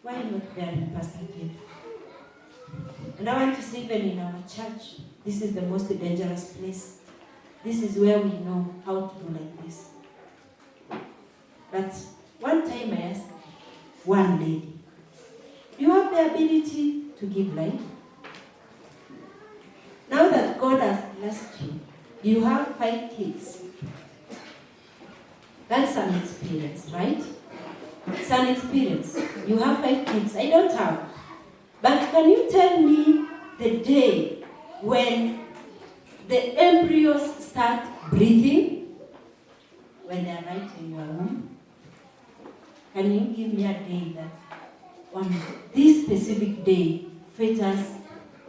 Why not bearing Pastor Peter? And I want to say, even in our church, this is the most dangerous place. This is where we know how to do like this. But one time I asked one lady, do you have the ability to give life? Now that God has blessed you, you have 5 kids. That's an experience, right? It's an experience. You have 5 kids. I don't have. But can you tell me the day when the embryos start breathing? When they are right in your womb? Can you give me a day that on this specific day, fetus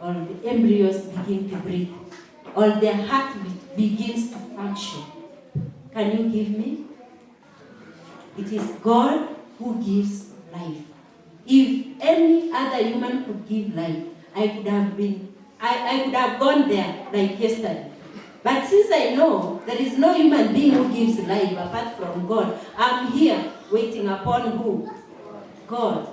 or the embryos begin to breathe, or their heartbeat begins to function? Can you give me? It is God who gives life. If any other human could give life, I could have gone there like yesterday. But since I know there is no human being who gives life apart from God, I'm here waiting upon who? God.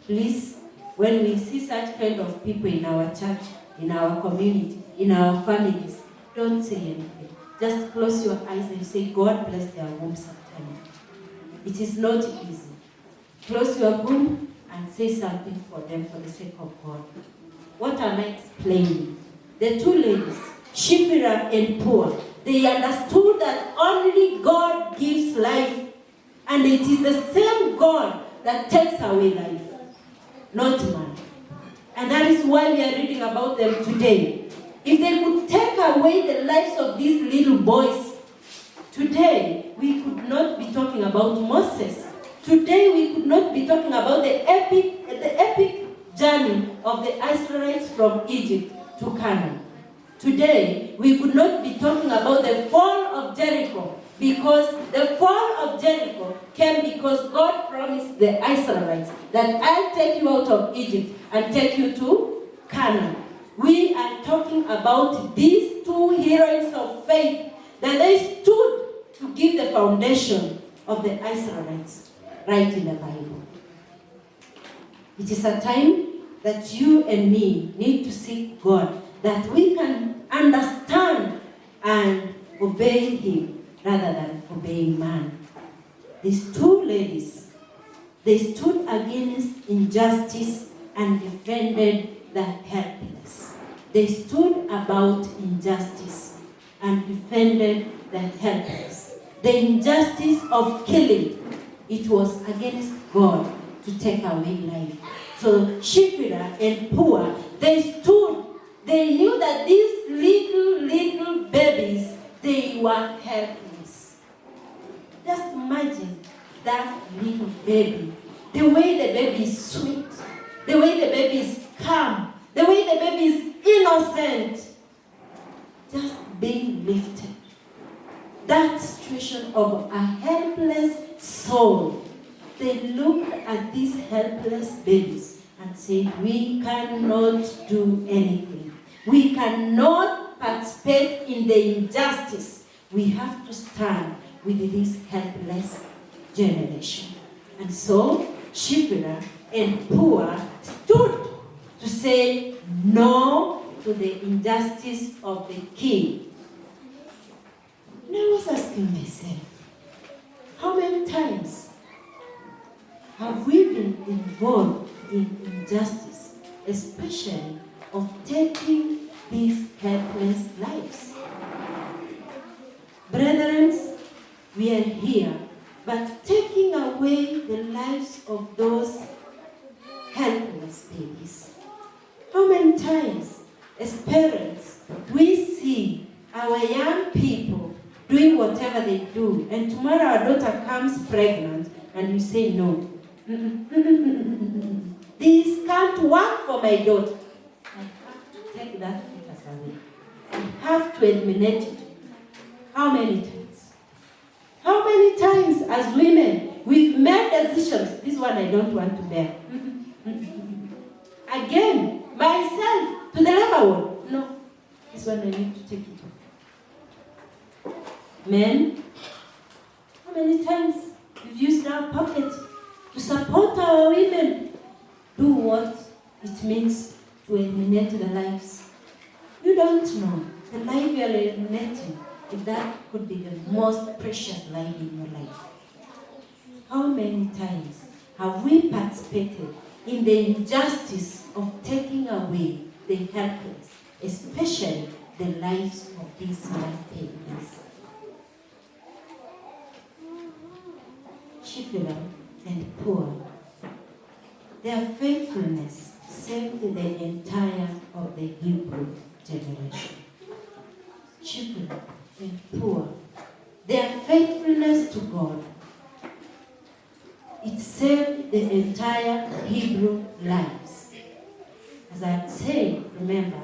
Please, when we see such kind of people in our church, in our community, in our families, don't say anything. Just close your eyes and say, God bless their womb sometime. It is not easy. Close your womb and say something for them for the sake of God. What am I explaining? The 2 ladies, Shiphrah and Puah, they understood that only God gives life, and it is the same God that takes away life, not man. And that is why we are reading about them today. If they could take away the lives of these little boys, today we could not be talking about Moses. Today we could not be talking about the epic journey of the Israelites from Egypt to Canaan. Today we could not be talking about the fall of Jericho, because the fall of Jericho came because God promised the Israelites that I'll take you out of Egypt and take you to Canaan. We are talking about these 2 heroines of faith that they stood to give the foundation of the Israelites right in the Bible. It is a time that you and me need to seek God, that we can understand and obey Him rather than obeying man. These 2 ladies, they stood against injustice and defended the helpless. They stood about injustice and defended the helpless. The injustice of killing, it was against God to take away life. So Shiphrah and Puah, they stood. They knew that these little babies, they were helpless. Just imagine that little baby. The way the baby is sweet. The way the baby is calm. The way the baby is innocent. Just being lifted. That situation of a helpless soul. They looked at these helpless babies and said, we cannot do anything. We cannot participate in the injustice. We have to stand with this helpless generation. And so Shiphrah and Puah stood to say no to the injustice of the king. And I was asking myself, how many times have we been involved in injustice, especially of taking these helpless lives? Brethren, we are here, but taking away the lives of those helpless babies. How many times, as parents, we see our young people doing whatever they do, and tomorrow our daughter comes pregnant, and you say no. This can't work for my daughter. I have to take that fetus away. I have to eliminate it. How many times? How many times as women we've made decisions? This one I don't want to bear. Again, myself to the labor ward. No, this one I need to take it off. Men, how many times we've used our pocket to support our women do what it means to eliminate the lives. You don't know the life you are eliminating, if that could be the most precious life in your life. How many times have we participated in the injustice of taking away the helpless, especially the lives of these non-babies? Shiphrah and Puah, their faithfulness saved the entire of the Hebrew generation. Shiphrah and Puah, their faithfulness to God, it saved the entire Hebrew lives. As I said, remember,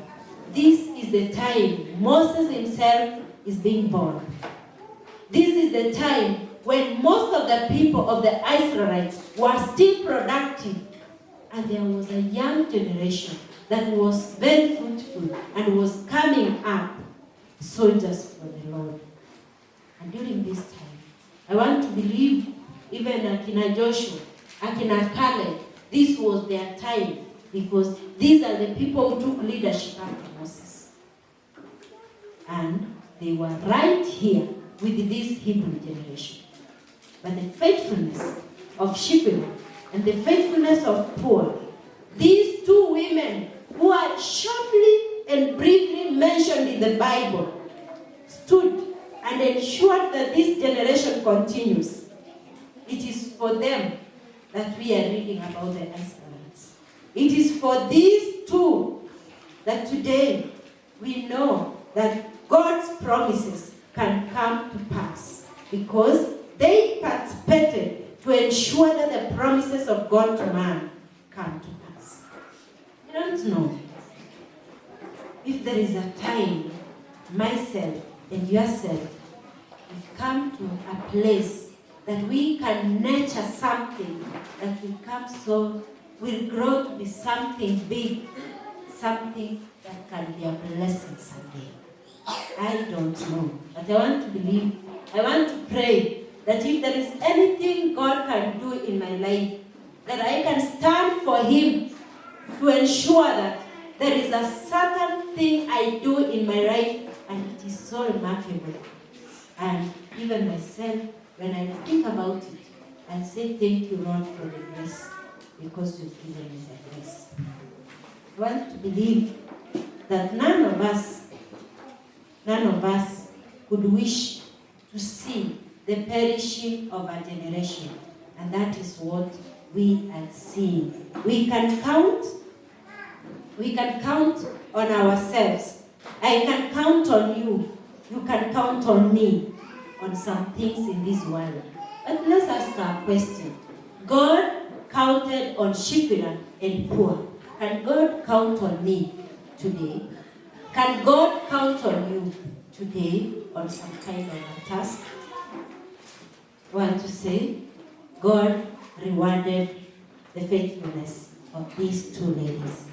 this is the time Moses himself is being born. This is the time when most of the people of the Israelites were still productive, and there was a young generation that was very fruitful and was coming up, soldiers for the Lord. And during this time, I want to believe even Akina Joshua, Akina Caleb, this was their time, because these are the people who took leadership after Moses. And they were right here with this Hebrew generation. But the faithfulness of Shiphrah and the faithfulness of Puah, these two women who are shortly and briefly mentioned in the Bible, stood and ensured that this generation continues. It is for them that we are reading about the Israelites. It is for these two that today we know that God's promises can come to pass, because they participated to ensure that the promises of God to man come to pass. I don't know if there is a time myself and yourself have come to a place that we can nurture something that will grow to be something big, something that can be a blessing someday. I don't know, but I want to believe, I want to pray that if there is anything God can do in my life, that I can stand for Him to ensure that there is a certain thing I do in my life, and it is so remarkable. And even myself, when I think about it, I say thank you, Lord, for the grace, because you've given me the grace. I want to believe that none of us could wish to see the perishing of a generation, and that is what we are seeing. We can count on ourselves. I can count on you. You can count on me on some things in this world. But let's ask our question. God counted on Shiphrah and Puah. Can God count on me today? Can God count on you today on some kind of a task? I want to say, God rewarded the faithfulness of these two ladies.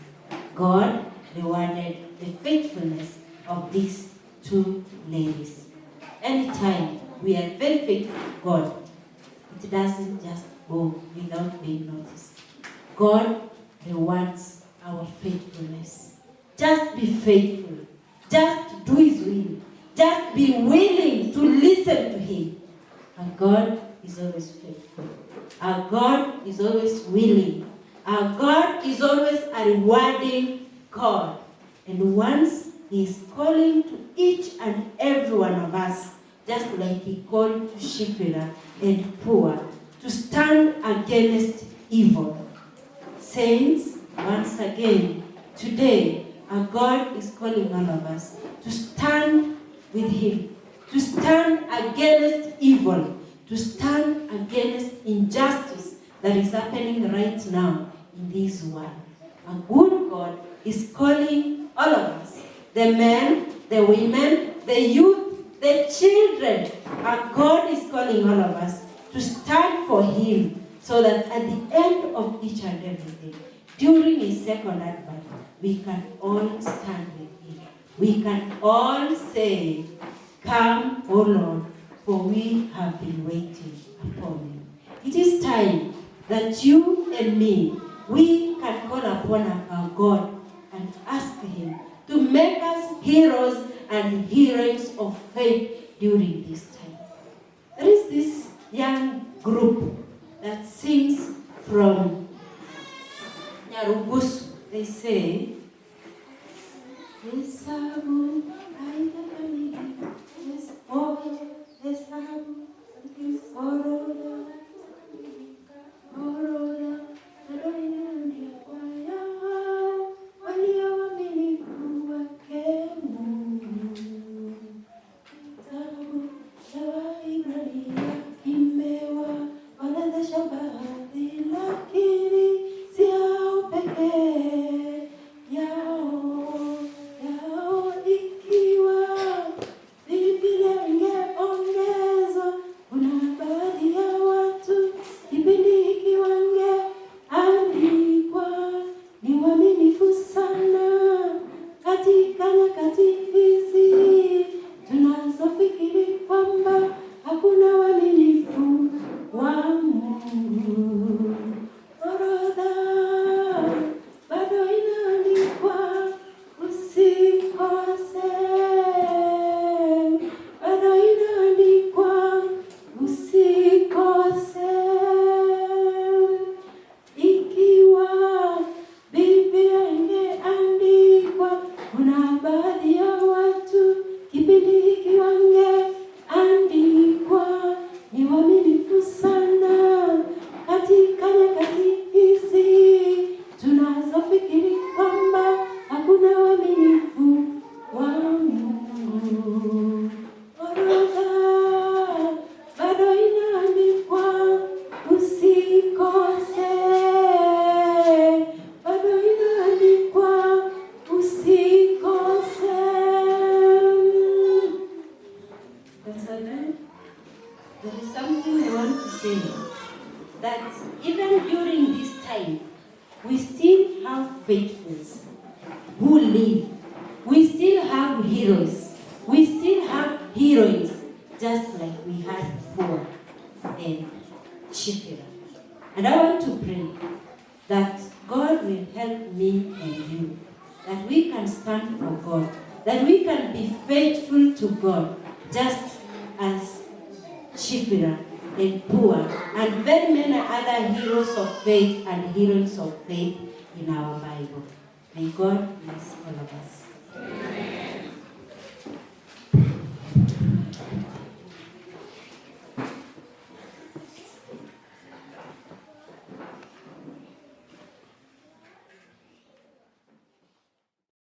God rewarded the faithfulness of these two ladies. Anytime we are very faithful to God, it doesn't just go without being noticed. God rewards our faithfulness. Just be faithful. Just do His will. Just be willing to listen to Him. And God is always faithful. Our God is always willing. Our God is always a rewarding God. And once He is calling to each and every one of us, just like He called to Shiphrah and Puah, to stand against evil. Saints, once again, today, our God is calling all of us to stand with Him, to stand against evil, to stand against injustice that is happening right now in this world. A good God is calling all of us, the men, the women, the youth, the children. Our God is calling all of us to stand for Him, so that at the end of each and everything, during His second advent, we can all stand with Him. We can all say, "Come, O Lord, for we have been waiting upon You." It is time that you and me, we can upon our God and ask Him to make us heroes and heroines of faith during this time. There is this young group that sings from Nyarugusu. They say, Esabu, Aidakamidi, Esoro, Esabu, Oroda, Oroda, Adoinandi, Kwaya, Walia Waminifu Wakemu, Tabu, Shawa Ibrania, Kimewa, Wanada Shabahati, Lakini, Siao Peke, Yao, Yao Ikiwa, Biblia ingeongezwa, kuna baadhi ya watu kipindi hiki wangeandikwa ni waaminifu sana katika nyakati hizi tunazofikiri kwamba hakuna uaminifu wa Mungu. Orodha bado inaandikwa, usikose. Bado inaandikwa, usikose. Ikiwa Biblia ingeandikwa, kuna baadhi ya watu kipindi hiki wangeandikwa ni waaminifu sana katika nyakati hizi tunazofikiri kwamba hakuna uaminifu wa Mungu. Orodha bado inaandikwa, usikose. Bado inaandikwa, usikose. But again, there is something I want to say, that even during this time, we still have faithfuls who live. We still have heroes. We still have heroines, just like we had Puah and Shiphrah. And I want to pray that God will help me and you, that we can stand for God, that we can be faithful to God, just as Shiphrah and Puah and very many other heroes of faith and heroines of faith in our Bible. May God bless all of us. Amen.